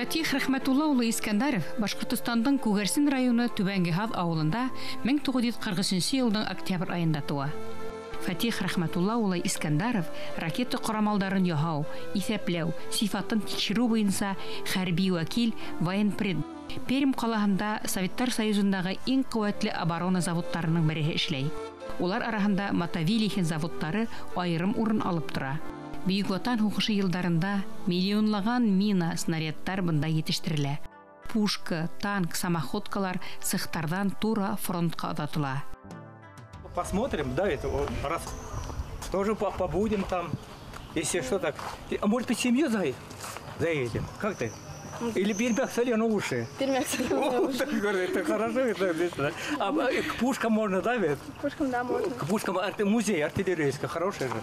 Фатих Рахматулла улы Искандаров Башкортостандың Күгәрсен районы Түбәнгеһаз авылында 1943 елның октябрь айында туа. Фатих Рахматулла улы Искандаров ракета корамалдарын яһау, исәпләү, сифатын тикшерү буенча хәрби вәкил военпред Пермь калаһында Советтар Союзындагы иң куәтле оборона заводтарының бере эшләй. Улар арасында Мотовилихин заводтары айрым урын алып тора. Бөек Ватан һугышы елдарында миллионлаган мина, снарядтар бында етештерелә. Пушка, танк, самоходкалар цехтардан тура фронтка отатыла. Посмотрим, да, это раз тоже побудем там, если что так. А может быть семью заедем? Как ты? Или пермяк соленые уши? Пермяк соленые уши. Это хорошо, это. А к пушкам можно, да, ведь? К пушкам, да, можно. К пушкам музей артиллерийский, хороший же.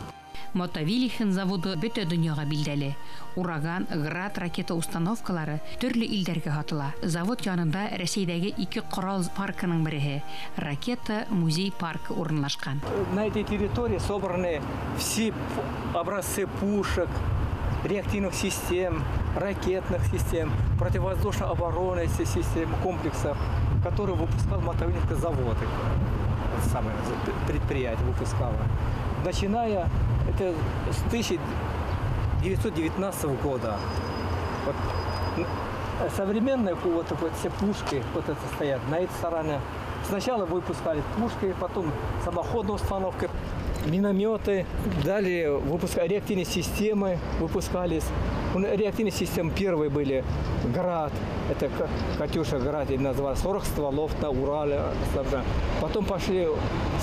Мотовилихин заводы бөтә дөньяга билдәле. Ураган, Град ракета установкалары төрле илдәргә һатыла. Завод янында Рәсәйдәге 2 корал паркының бере, ракета музей паркы урынлашкан. На этой территории собраны все образцы пушек, реактивных систем, ракетных систем, противовоздушной обороны систем, комплексов, которые выпускал Мотовилихин завод. Самое предприятие выпускало. Начиная это с 1919 года. Вот, современные вот все пушки вот это стоят на этой стороне. Сначала выпускали пушки, потом самоходные установки, минометы, далее выпускали реактивные системы, выпускались. Реактивные системы первые были Град, это Катюша Град, называли 40 стволов на Урале. Потом пошли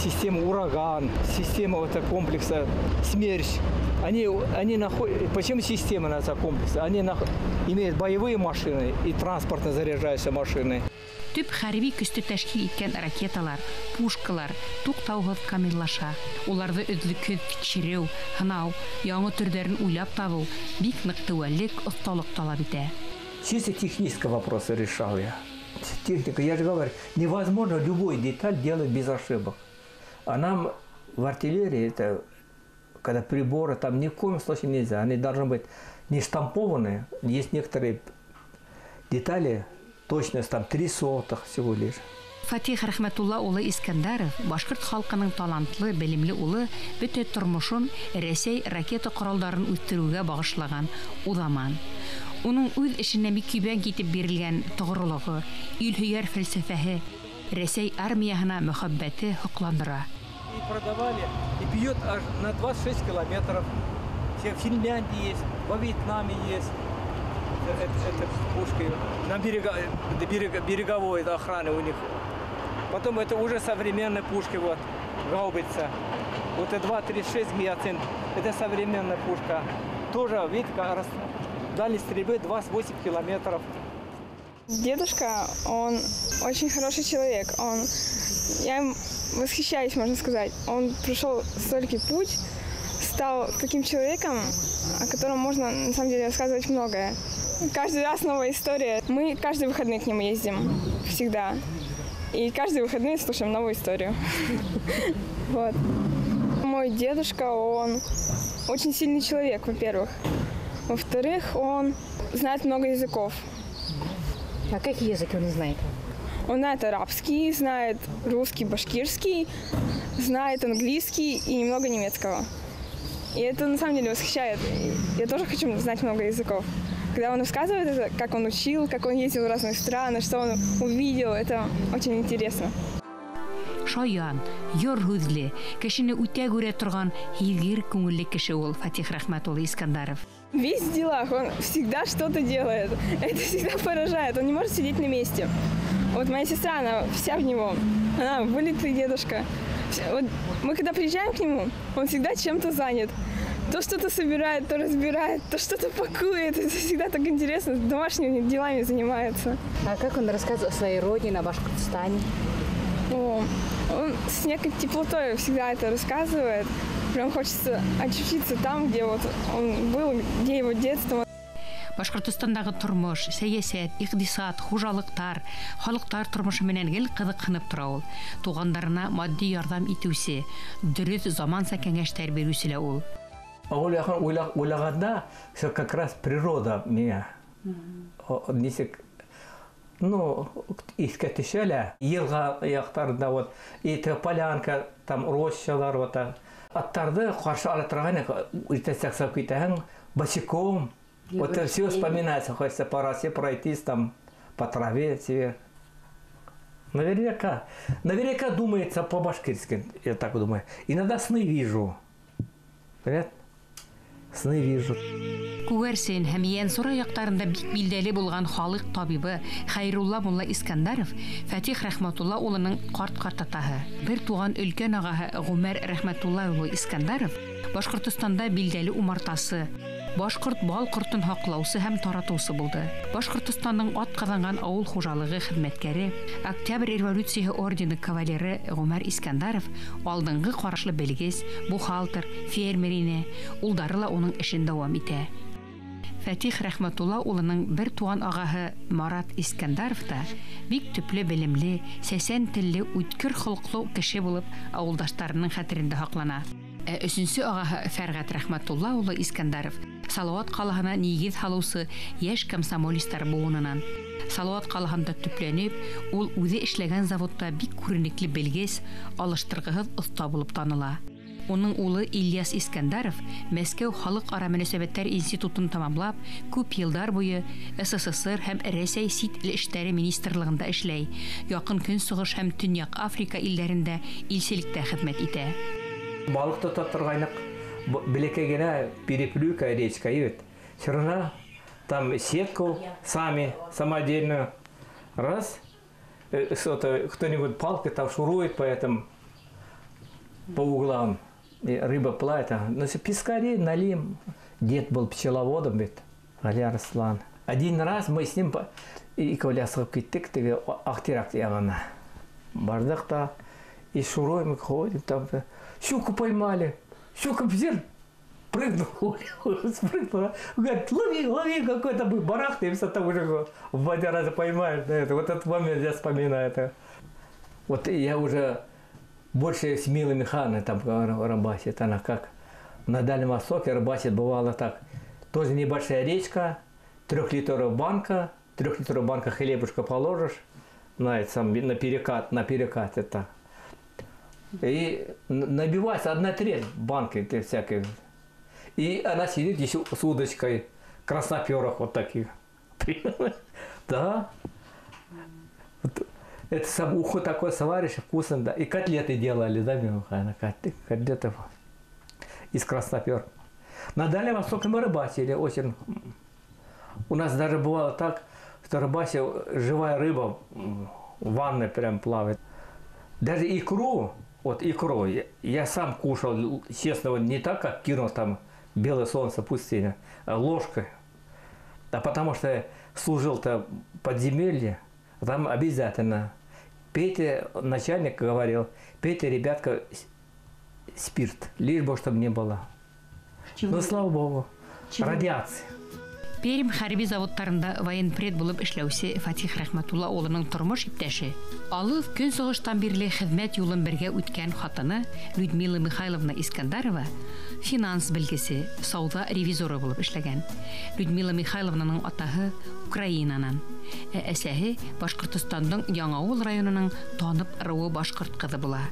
системы Ураган, система этого комплекса Смерч. Они находят, почему система на этом комплексе? Они имеют боевые машины и транспортно заряжающиеся машины. Төп хәрби көстө тәшкил иткән ракеталар, пушкалар туктаусыз камиллаша. Уларны өҙлөкһөҙ тикшереү, һынау, яңы төрҙәрен уйлап табыу бик ныҡ тәүәллек, оҫталыҡ талап итә. Чисто технические вопросы решал я. Техника, я же говорю, невозможно любую деталь делать без ошибок. А нам в артиллерии, это, когда приборы, там ни в коем случае нельзя. Они должны быть не штампованные. Есть некоторые детали, точность там 0,03 всего лишь. Фатих Рахматулла улы Искандаров башкорт халкының талантлы, белемле улы бөтә тормышын Рәсәй ракета коралдарын үстерүгә багышлаган уҙаман. Уның үҙ эшенә бик кибән китеп бирелгән тоғрылығы, илһөйәр фәлсәфәһе, Рәсәй армияһына мөхәббәте һоҡландыра. И продавали, и бьет аж на 26 километров. В Финляндии есть, во Вьетнаме есть. Это пушки на береговой охраны у них. Потом это уже современные пушки, вот, гаубица. Вот это 2,36 гиацинт, это современная пушка. Тоже, видите, дальность стрельбы 28 километров. Дедушка, он очень хороший человек. Я им восхищаюсь, можно сказать. Он прошел столький путь, стал таким человеком, о котором можно, на самом деле, рассказывать многое. Каждый раз новая история. Мы каждые выходные к нему ездим. Всегда. И каждые выходные слушаем новую историю. Вот. Мой дедушка, он очень сильный человек, во-первых. Во-вторых, он знает много языков. А какие языки он знает? Он знает арабский, знает русский, башкирский, знает английский и немного немецкого. И это на самом деле восхищает. Я тоже хочу знать много языков. Когда он рассказывает это, как он учил, как он ездил в разные страны, что он увидел, это очень интересно. Шаян, йор һүҙле, кешене үтә күрә торган һиҙгер күңелле кеше ул Фатих Рахматулла Искандаров. Весь в делах, он всегда что-то делает. Это всегда поражает, он не может сидеть на месте. Вот моя сестра, она вся в него. Она вылитый дедушка. Вот мы когда приезжаем к нему, он всегда чем-то занят. То что-то собирает, то разбирает, то что-то пакует. Это всегда так интересно, домашними делами занимается. А как он рассказывает о своей родине, о Башкортостане? Он с некой теплотой всегда это рассказывает. Прям хочется очутиться там, где вот он был, где его детство. Башкортостандагы тормыш, сәясәт, иҡтисад, хужалыҡтар, халыҡтар тормошы менән гел ҡыҙыҡһынып тора ул. Туғандарына матди ярҙам итеүсе, дөрөҫ заманса кәңәштәр бирүсе лә ул. Уйлағанда, все как раз природа меня Нисек, ну, иске төшәлә, елга яктарында вот, это полянка, там рощалар вот. Аттарды каршы ала торган, иртәсәк сап китәһең, босиком. Вот это все вспоминается, хочется по росе пройтись там по траве себе. Наверняка думается по-башкирски, я так думаю. Иногда сны вижу. Понятно? Сны вижу. Күгәрсен һәм Янсура яктарында бик билдәле булган халык табибы Хайрулла мулла Искәндәров Фатих Рәхмәтулла улының карт атаһы. Бер туган өлкән агаһы Гомәр Рәхмәтулла улы Искәндәров Башкортстанда билдәле умартасы, башкорт бал кортын хаклаусы һәм таратусы булды. Башкортстанның атказанган авыл хуҗалыгы хезмәткәре, Октябрь революциясе ордены кавалеры Гомәр Искәндәров алдынгы карашлы белгес, бухгалтер, фермер ине, улдары ла уның эшен дәвам итә. Фатих Рәхмәтулла улының бер туган агаһы Марат Искәндәров та бик төпле белемле, сәсән телле, үткер холыклы кеше булып авылдаштарының хәтерендә хаклана. Өченче агаһы Фәргать Рәхмәтулла улы Искәндәров Салават калаһына нигез салусы яшь комсомолистлар буынынан. Салават калаһында төпләнеп, ул үзе эшләгән заводта бик күренекле белгес, алыштыргыгыз оста булып таныла. Уның улы Ильяс Искәндәров Мәскәү халыкара мөнәсәбәтләр институтын тәмамлап, күп еллар буе СССР һәм Рәсәй сит ил эшләре министрлыгында эшләй. Якын Көнчыгыш һәм Төньяк Африка илләрендә илчелектә хезмәт итә. Балык тота торгайнык, белекегенә переплюка речка идет. Ширина, там сетку сами, самодельную. Раз, кто-нибудь палкой там шурует по этому, по углам. И рыба плавает. Ну, пескари налим. Дед был пчеловодом, ведь, Аля Руслан. Один раз мы с ним и колясып киттик, теге ахтирак ягына. Бардық-та, и шуруем, ходим там. Щуку поймали. Щука взял, прыгнул, спрыгнула. Говорит, лови, какой-то был барахтаемся, там уже в воде раза поймаешь. Вот этот момент я вспоминаю. Вот я уже больше с милыми ханы там рыбачит. Она как на Дальнем Востоке рыбачит, бывало так. Тоже небольшая речка, 3-литровая банка хлебушка положишь, на перекат это. И набивается 1/3 банки всякие. И она сидит еще с удочкой, красноперых вот таких. Да. Это сам ухо такое сваришь, вкусно, да. И котлеты делали, да, Михаил? Котлеты из красноперых. На Дальнем Востоке мы рыбачили очень. У нас даже бывало так, что рыбачил, живая рыба в ванной прям плавает. Даже икру, вот икру, я сам кушал, честно, не так, как кинул там белое солнце, пустыня, а ложкой. А потому что служил-то в подземелье, там обязательно. Пейте, начальник говорил, пейте, ребятка, спирт, лишь бы, чтобы не было. Ну, слава Богу, радиация. Пермь хәрби заводтарында военпред булып эшләүче Фатих Рәхмәтулла улының тормыш иптәше, алып Көнчыгыштан бирле хезмәт юлын бергә үткән хатыны Людмила Михайловна Искәндәрова финанс белгесе, сауда ревизоры булып эшләгән. Людмила Михайловнаның атаһы Украинанан, әсәһе Башкортстанның Яңавыл районының танып рыуы башкорт кызы була.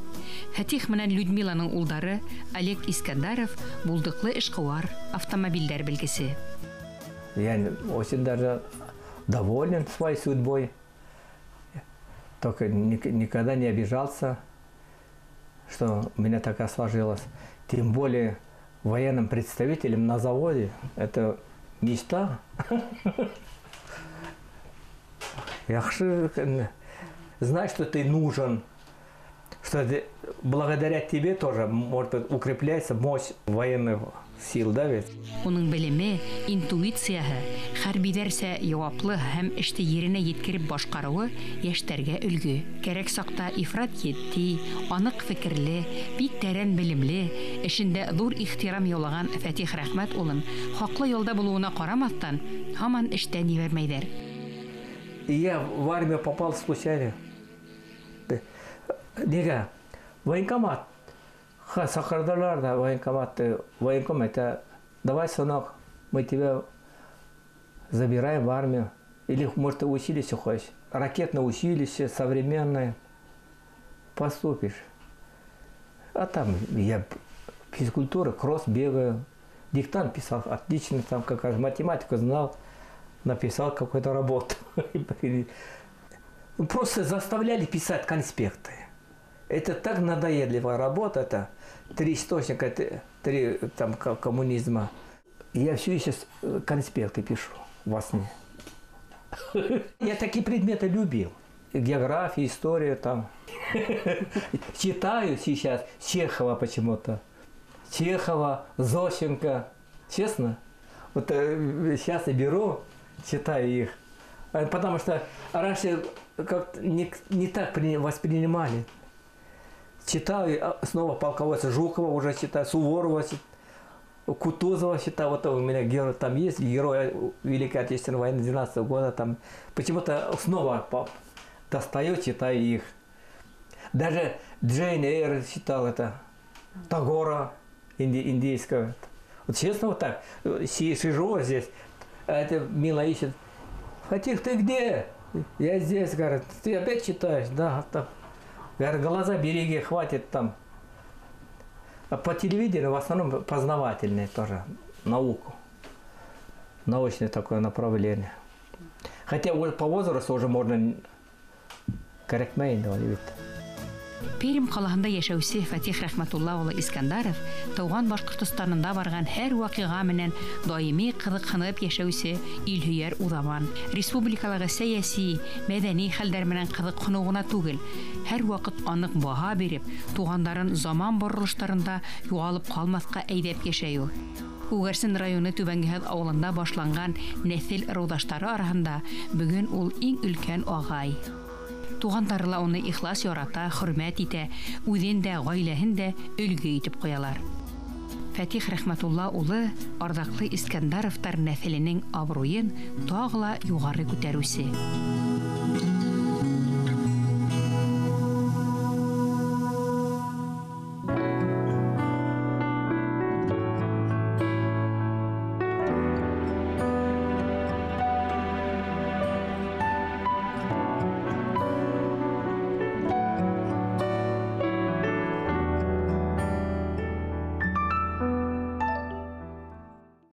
Фатих менән Людмиланың улдары Олег Искәндәров булдыклы эшкуар, автомобильләр белгесе. Я очень даже доволен своей судьбой. Только никогда не обижался, что у меня такая сложилась. Тем более военным представителем на заводе. Это мечта. Я знаю, что ты нужен. Что благодаря тебе тоже может укрепляется мощь военных сил, да ведь? Уның белеме, интуицияһы, хәрбидәрсә яваплы һәм эште yerine yetkirib башкаруы яшьтәргә өлгү. Кәрәк сакта ифрат етти, анык фикерле, бик тәрән белемле, эшендә зур ихтирам яулаган Фатих Рәхмәт улын хаклы юлда булуына карамастан, һаман эштән ебәрмәйдер. Я в армию попал случайно. Неге? Военкомат. Сахардалар, да, военкомат, давай, сынок, мы тебя забираем в армию. Или, может, училище хочешь. Ракетное училище, современное. Поступишь. А там я физкультура, кросс бегаю. Диктант писал отлично, там какая-то математику знал. Написал какую-то работу. Просто заставляли писать конспекты. Это так надоедливая работа. Это 3 источника, 3 там, коммунизма. Я все еще конспекты пишу во сне. Я такие предметы любил. География, история там. Читаю сейчас Чехова почему-то. Чехова, Зощенко. Честно. Вот сейчас я беру, читаю их. Потому что раньше как-то не так воспринимали. Читаю снова полководца Жукова, уже читаю Суворова, Кутузова читаю. Вот у меня герой там есть, герой Великой Отечественной войны 12 года. Там почему-то снова достаю, читаю их. Даже Джейн Эйр читал это. Тагора индийского. Вот честно вот так. Сижу здесь, а это Мила ищет. Фатих, ты где? Я здесь, говорит. Ты опять читаешь? Да, там. Говорит, глаза береги, хватит там. А по телевидению в основном познавательные тоже. Науку. Научное такое направление. Хотя по возрасту уже можно корректмейн говорить. Перим қалағында яшәүсе Фатих Рахматулла улы Искандаров тауған Башкортостанында барған һәр вакыйга менән даими кызыксынып яшәүсе илһөяр уҙаман. Республикалағы сәйәси, мәдәни хәлдәр менән кызыксыну гына түгел, һәр вакыт анык баһа биреп, тугандарын заман борылыштарында югалып калмаска әйдәп яшәү. Күгәрсен районы Түбәнгеһәҙ ауылында башланган нәҫел ырыуҙаштары араһында бөгөн ул иң өлкән агай. Туғандары ла уны ихлас ярата, хөрмәт итә, үҙен дә, ғаиләһен дә өлгө итеп ҡуялар. Фатих Рахматулла улы арҙаҡлы Искәндаровтар нәҫеленең абруйын тағы ла юғары күтәреүсе.